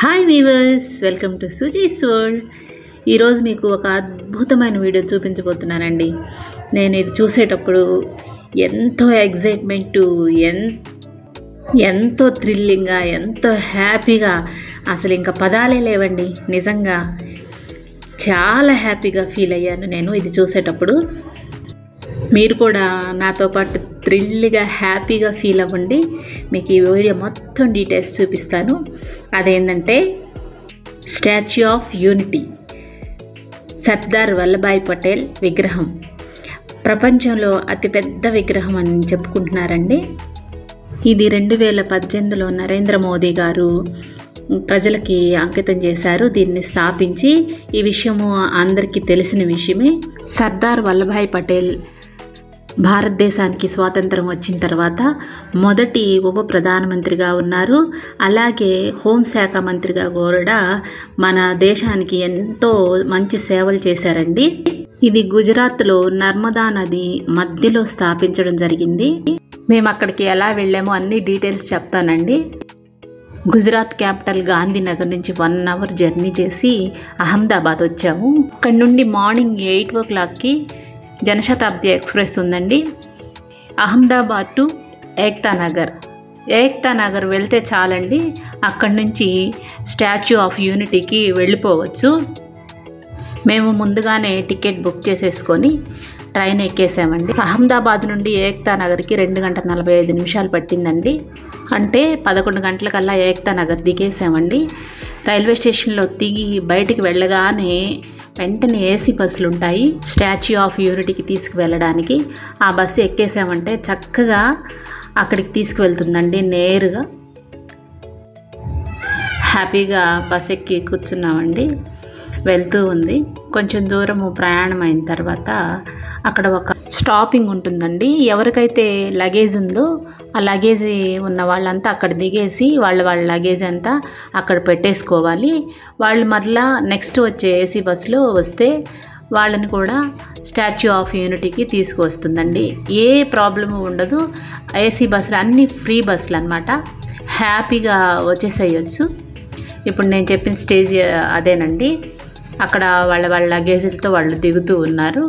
Hi weavers, welcome to Suji's world. ఈరోజు మీకు ఒక అద్భుతమైన వీడియో చూపించబోతున్నానండి. నేను ఇది చూసేటప్పుడు ఎంతో ఎగ్జైట్మెంట్, ఎంతో థ్రిల్లింగ్గా, ఎంతో హ్యాపీగా, అసలు ఇంకా పదాలే లేవండి. నిజంగా చాలా హ్యాపీగా ఫీల్ అయ్యాను నేను ఇది చూసేటప్పుడు. మీరు కూడా నాతో పాటు థ్రిల్గా హ్యాపీగా ఫీల్ అవ్వండి. మీకు ఈ వీడియో మొత్తం డీటెయిల్స్ చూపిస్తాను. అదేంటంటే statue of unity, Sardar Vallabhbhai Patel విగ్రహం. ప్రపంచంలో అతిపెద్ద విగ్రహం అని చెప్పుకుంటున్నారండి. ఇది 2018లో నరేంద్ర మోదీ గారు ప్రజలకి అంకితం చేశారు. దీన్ని స్థాపించి, ఈ విషయము అందరికీ తెలిసిన విషయమే. సర్దార్ వల్లభాయ్ పటేల్ భారతదేశానికి స్వాతంత్రం వచ్చిన తర్వాత మొదటి ఉప ప్రధానమంత్రిగా ఉన్నారు. అలాగే హోంశాఖ మంత్రిగా కూడా మన దేశానికి ఎంతో మంచి సేవలు చేశారండి. ఇది గుజరాత్లో నర్మదా నది మధ్యలో స్థాపించడం జరిగింది. మేము అక్కడికి ఎలా వెళ్ళామో అన్ని డీటెయిల్స్ చెప్తానండి. గుజరాత్ క్యాపిటల్ గాంధీనగర్ నుంచి 1 అవర్ జర్నీ చేసి అహ్మదాబాద్ వచ్చాము. అక్కడి నుండి మార్నింగ్ 8 o'clockకి జనశతాబ్ది ఎక్స్ప్రెస్ ఉందండి. అహ్మదాబాద్ టు ఏక్తా నగర్ వెళ్తే చాలండి. అక్కడి నుంచి స్టాచ్యూ ఆఫ్ యూనిటీకి వెళ్ళిపోవచ్చు. మేము ముందుగానే టికెట్ బుక్ చేసేసుకొని ట్రైన్ ఎక్కేసామండి. అహ్మదాబాద్ నుండి ఏక్తా నగర్కి 2 గంటల 45 నిమిషాలు పట్టిందండి. అంటే 11 గంటలకల్లా ఏక్తా నగర్ దిగేసామండి. రైల్వే స్టేషన్లో దిగి బయటికి వెళ్ళగానే వెంటనే ఏసీ బస్సులు ఉంటాయి స్టాచ్యూ ఆఫ్ యూనిటీకి తీసుకువెళ్ళడానికి. ఆ బస్సు ఎక్కేసామంటే చక్కగా అక్కడికి తీసుకువెళ్తుందండి. నేరుగా హ్యాపీగా బస్సు ఎక్కి కూర్చున్నామండి. వెళ్తూ ఉంది. కొంచెం దూరము ప్రయాణం అయిన తర్వాత అక్కడ ఒక స్టాపింగ్ ఉంటుందండి. ఎవరికైతే లగేజ్ ఉందో ఆ లగేజ్ ఉన్న వాళ్ళంతా అక్కడ దిగేసి వాళ్ళ లగేజ్ అంతా అక్కడ పెట్టేసుకోవాలి. వాళ్ళు మరలా నెక్స్ట్ వచ్చే ఏసీ బస్సులో వస్తే వాళ్ళని కూడా స్టాచ్యూ ఆఫ్ యూనిటీకి తీసుకువస్తుందండి. ఏ ప్రాబ్లము ఉండదు. ఏసీ బస్సులు అన్నీ ఫ్రీ బస్సులు అన్నమాట. హ్యాపీగా వచ్చేసేయచ్చు. ఇప్పుడు నేను చెప్పిన స్టేజ్ అదేనండి. అక్కడ వాళ్ళ లగేజీలతో వాళ్ళు దిగుతూ ఉన్నారు.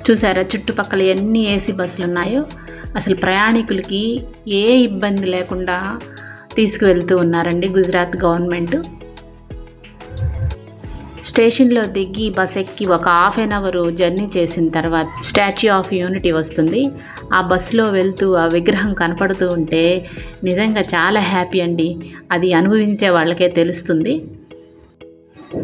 చూసారా చుట్టుపక్కల ఎన్ని ఏసీ బస్సులు ఉన్నాయో. అసలు ప్రయాణికులకి ఏ ఇబ్బంది లేకుండా తీసుకువెళ్తూ ఉన్నారండి గుజరాత్ గవర్నమెంట్. స్టేషన్లో దిగి బస్ ఎక్కి ఒక 1/2 hour జర్నీ చేసిన తర్వాత స్టాచ్యూ ఆఫ్ యూనిటీ వస్తుంది. ఆ బస్సులో వెళ్తూ ఆ విగ్రహం కనపడుతూ ఉంటే నిజంగా చాలా హ్యాపీ అండి. అది అనుభవించే వాళ్ళకే తెలుస్తుంది.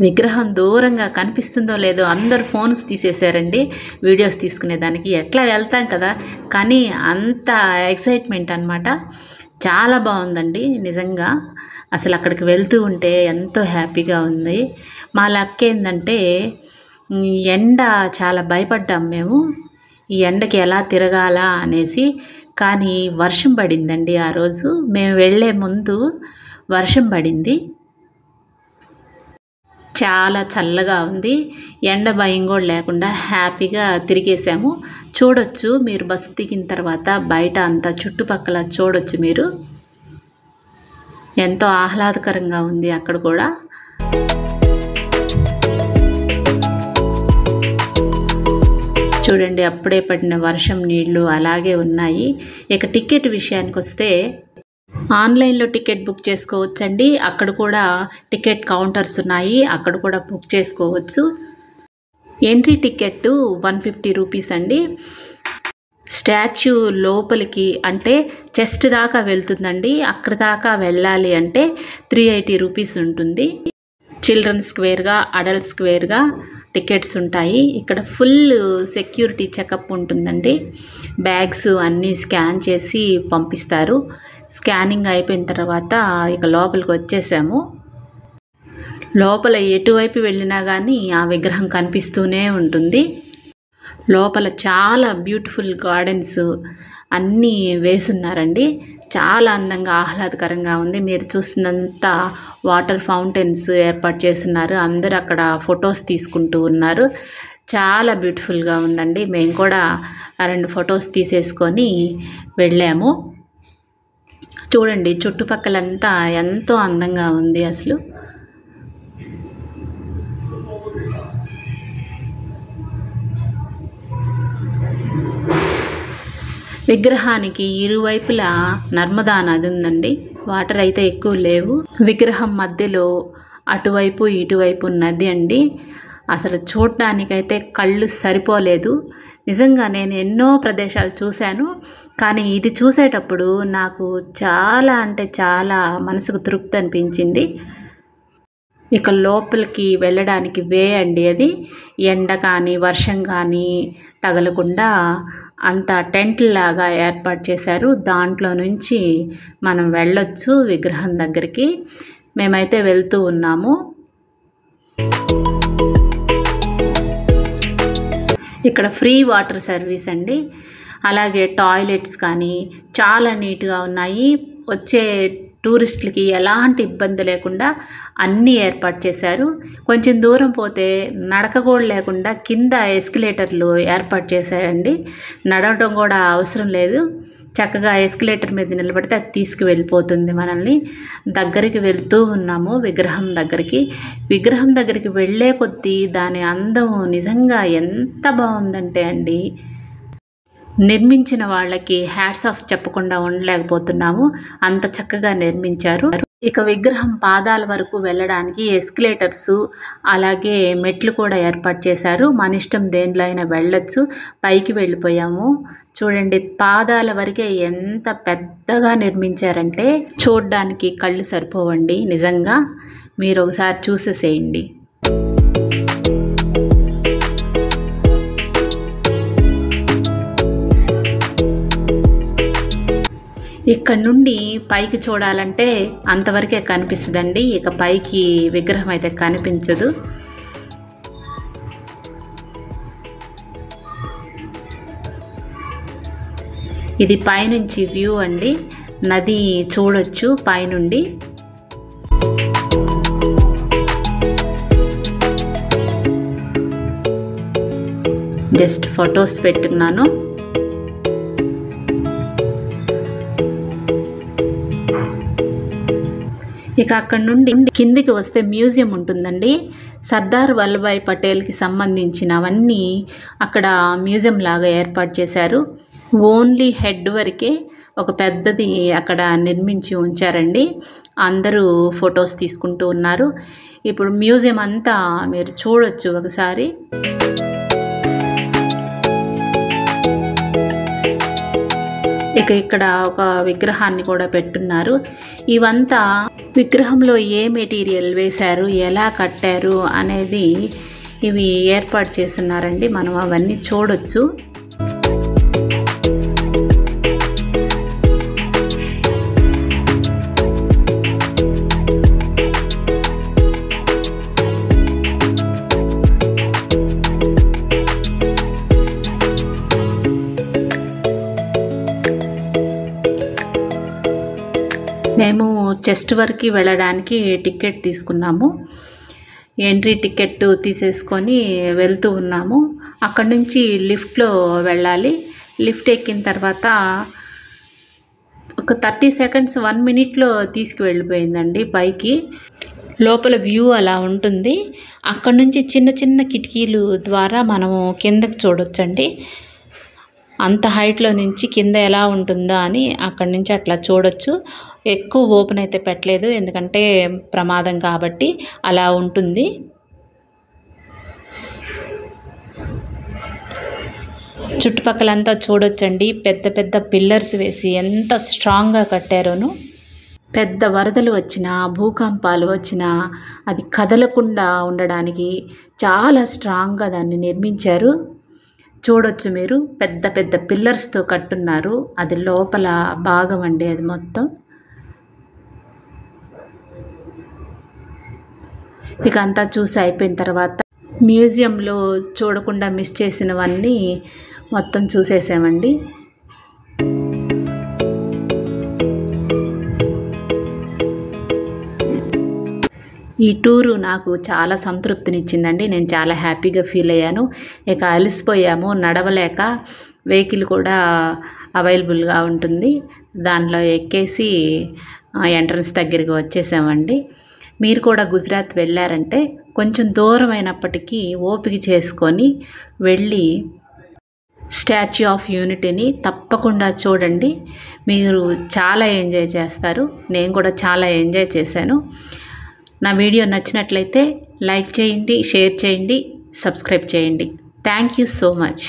విగ్రహం దూరంగా కనిపిస్తుందో లేదో అందరు ఫోన్స్ తీసేశారండి వీడియోస్ తీసుకునేదానికి. ఎట్లా వెళ్తాం కదా, కానీ అంత ఎక్సైట్మెంట్ అన్నమాట. చాలా బాగుందండి నిజంగా. అసలు అక్కడికి వెళ్తూ ఉంటే ఎంతో హ్యాపీగా ఉంది. మా లక్ ఏంటంటే ఎండ చాలా భయపడ్డాం మేము, ఈ ఎండకి ఎలా తిరగాలా అనేసి. కానీ వర్షం పడిందండి ఆ రోజు. మేము వెళ్ళే ముందు వర్షం పడింది. చాలా చల్లగా ఉంది. ఎండ భయం కూడా లేకుండా హ్యాపీగా తిరిగేసాము. చూడొచ్చు మీరు బస్సు దిగిన తర్వాత బయట అంతా చుట్టుపక్కల చూడొచ్చు మీరు. ఎంతో ఆహ్లాదకరంగా ఉంది అక్కడ కూడా. చూడండి అప్పుడే పడిన వర్షం నీళ్లు అలాగే ఉన్నాయి. ఇక టికెట్ విషయానికి వస్తే ఆన్లైన్లో టికెట్ బుక్ చేసుకోవచ్చండి. అక్కడ కూడా టికెట్ కౌంటర్స్ ఉన్నాయి, అక్కడ కూడా బుక్ చేసుకోవచ్చు. ఎంట్రీ టికెట్ 150 రూపీస్ అండి. స్టాచ్యూ లోపలికి అంటే చెస్ట్ దాకా వెళ్తుందండి. అక్కడ దాకా వెళ్ళాలి అంటే 380 రూపీస్ ఉంటుంది. చిల్డ్రన్ స్క్వేర్గా, అడల్ట్ స్క్వేర్గా టికెట్స్ ఉంటాయి. ఇక్కడ ఫుల్ సెక్యూరిటీ చెకప్ ఉంటుందండి. బ్యాగ్స్ అన్నీ స్కాన్ చేసి పంపిస్తారు. స్కానింగ్ అయిపోయిన తర్వాత ఇక లోపలికి వచ్చేసాము. లోపల ఎటువైపు వెళ్ళినా కానీ ఆ విగ్రహం కనిపిస్తూనే ఉంటుంది. లోపల చాలా బ్యూటిఫుల్ గార్డెన్స్ అన్నీ వేసున్నారండి. చాలా అందంగా ఆహ్లాదకరంగా ఉంది. మీరు చూసినంత వాటర్ ఫౌంటైన్స్ ఏర్పాటు చేస్తున్నారు. అందరూ అక్కడ ఫొటోస్ తీసుకుంటూ ఉన్నారు. చాలా బ్యూటిఫుల్గా ఉందండి. మేము కూడా 2 ఫొటోస్ తీసేసుకొని వెళ్ళాము. చూడండి చుట్టుపక్కలంతా ఎంతో అందంగా ఉంది అసలు. విగ్రహానికి ఇరువైపులా నర్మదా నది ఉందండి. వాటర్ అయితే ఎక్కువ లేవు. విగ్రహం మధ్యలో అటువైపు ఇటువైపు నది అండి. అసలు చూడడానికైతే కళ్ళు సరిపోలేదు. నిజంగా నేను ఎన్నో ప్రదేశాలు చూశాను, కానీ ఇది చూసేటప్పుడు నాకు చాలా అంటే చాలా మనసుకు తృప్తి అనిపించింది. ఇక లోపలికి వెళ్ళడానికి వే అండి అది. ఎండ కానీ వర్షం కానీ తగలకుండా అంత టెంట్ లాగా ఏర్పాటు చేశారు. దాంట్లో నుంచి మనం వెళ్ళొచ్చు విగ్రహం దగ్గరికి. మేమైతే వెళ్తూ ఉన్నాము. ఇక్కడ ఫ్రీ వాటర్ సర్వీస్ అండి. అలాగే టాయిలెట్స్ కానీ చాలా నీట్గా ఉన్నాయి. వచ్చే టూరిస్టులకి ఎలాంటి ఇబ్బంది లేకుండా అన్నీ ఏర్పాటు చేశారు. కొంచెం దూరం పోతే నడక కూడా లేకుండా కింద ఎస్కలేటర్లు ఏర్పాటు చేశారండి. నడవడం కూడా అవసరం లేదు. చక్కగా ఎస్కలేటర్ మీద నిలబడితే అది తీసుకువెళ్ళిపోతుంది మనల్ని. దగ్గరికి వెళ్తూ ఉన్నాము విగ్రహం దగ్గరికి. విగ్రహం దగ్గరికి వెళ్ళే కొద్దీ దాని అందం నిజంగా ఎంత బాగుందంటే అండి, నిర్మించిన వాళ్ళకి హ్యాట్స్ ఆఫ్ చెప్పకుండా ఉండలేకపోతున్నాము. అంత చక్కగా నిర్మించారు. ఇక విగ్రహం పాదాల వరకు వెళ్ళడానికి ఎస్కలేటర్స్ అలాగే మెట్లు కూడా ఏర్పాటు చేశారు. మన ఇష్టం దేంట్లో అయినా వెళ్ళొచ్చు. పైకి వెళ్ళిపోయాము. చూడండి పాదాల వరకే ఎంత పెద్దగా నిర్మించారంటే చూడడానికి కళ్ళు సరిపోవండి. నిజంగా మీరు ఒకసారి చూసేసేయండి. ఇక్కడ నుండి పైకి చూడాలంటే అంతవరకే కనిపిస్తుందండి. ఇక పైకి విగ్రహం అయితే కనిపించదు. ఇది పైనుంచి వ్యూ అండి. నది చూడొచ్చు పైనుండి. జస్ట్ ఫొటోస్ పెట్టున్నాను. ఇక అక్కడ నుండి కిందికి వస్తే మ్యూజియం ఉంటుందండి. సర్దార్ వల్లభాయ్ పటేల్కి సంబంధించినవన్నీ అక్కడ మ్యూజియం లాగా ఏర్పాటు చేశారు. ఓన్లీ హెడ్ వరకే ఒక పెద్దది అక్కడ నిర్మించి ఉంచారండి. అందరూ ఫొటోస్ తీసుకుంటూ ఉన్నారు. ఇప్పుడు మ్యూజియం అంతా మీరు చూడొచ్చు ఒకసారి. ఇక ఇక్కడ ఒక విగ్రహాన్ని కూడా పెట్టున్నారు. ఇవంతా విగ్రహంలో ఏ మెటీరియల్ వేశారు, ఎలా కట్టారు అనేది ఇవి ఏర్పాటు చేస్తున్నారండి. మనం అవన్నీ చూడొచ్చు. మేము చెస్ట్ వరకు వెళ్ళడానికి టికెట్ తీసుకున్నాము. ఎంట్రీ టికెట్ తీసేసుకొని వెళ్తూ ఉన్నాము. అక్కడ నుంచి లిఫ్ట్లో వెళ్ళాలి. లిఫ్ట్ ఎక్కిన తర్వాత ఒక 30 సెకండ్స్ 1 మినిట్లో తీసుకువెళ్ళిపోయిందండి పైకి. లోపల వ్యూ అలా ఉంటుంది. అక్కడ నుంచి చిన్న చిన్న కిటికీలు ద్వారా మనము కిందకి చూడొచ్చండి. అంత హైట్లో నుంచి కింద ఎలా ఉంటుందో అని అక్కడి నుంచి అట్లా చూడొచ్చు. ఎక్కువ ఓపెన్ అయితే పెట్టలేదు, ఎందుకంటే ప్రమాదం కాబట్టి. అలా ఉంటుంది. చుట్టుపక్కలంతా చూడొచ్చండి. పెద్ద పెద్ద పిల్లర్స్ వేసి ఎంత స్ట్రాంగ్గా కట్టారోను. పెద్ద వరదలు వచ్చినా భూకంపాలు వచ్చినా అది కదలకుండా ఉండడానికి చాలా స్ట్రాంగ్గా దాన్ని నిర్మించారు. చూడొచ్చు మీరు. పెద్ద పెద్ద పిల్లర్స్తో కట్టున్నారు. అది లోపల భాగం అండి అది మొత్తం. ఇక అంతా చూసి అయిపోయిన తర్వాత మ్యూజియంలో చూడకుండా మిస్ చేసినవన్నీ మొత్తం చూసేసామండి. ఈ టూరు నాకు చాలా సంతృప్తినిచ్చిందండి. నేను చాలా హ్యాపీగా ఫీల్ అయ్యాను. ఇక అలసిపోయాము, నడవలేక. వెహికల్ కూడా అవైలబుల్గా ఉంటుంది. దానిలో ఎక్కేసి ఎంట్రన్స్ దగ్గరికి వచ్చేసామండి. మీరు కూడా గుజరాత్ వెళ్ళారంటే కొంచెం దూరం అయినప్పటికీ ఓపిక చేసుకొని వెళ్ళి స్టాచ్యూ ఆఫ్ యూనిటీని తప్పకుండా చూడండి. మీరు చాలా ఎంజాయ్ చేస్తారు. నేను కూడా చాలా ఎంజాయ్ చేశాను. నా వీడియో నచ్చినట్లయితే లైక్ చేయండి, షేర్ చేయండి, సబ్స్క్రైబ్ చేయండి. Thank you so much.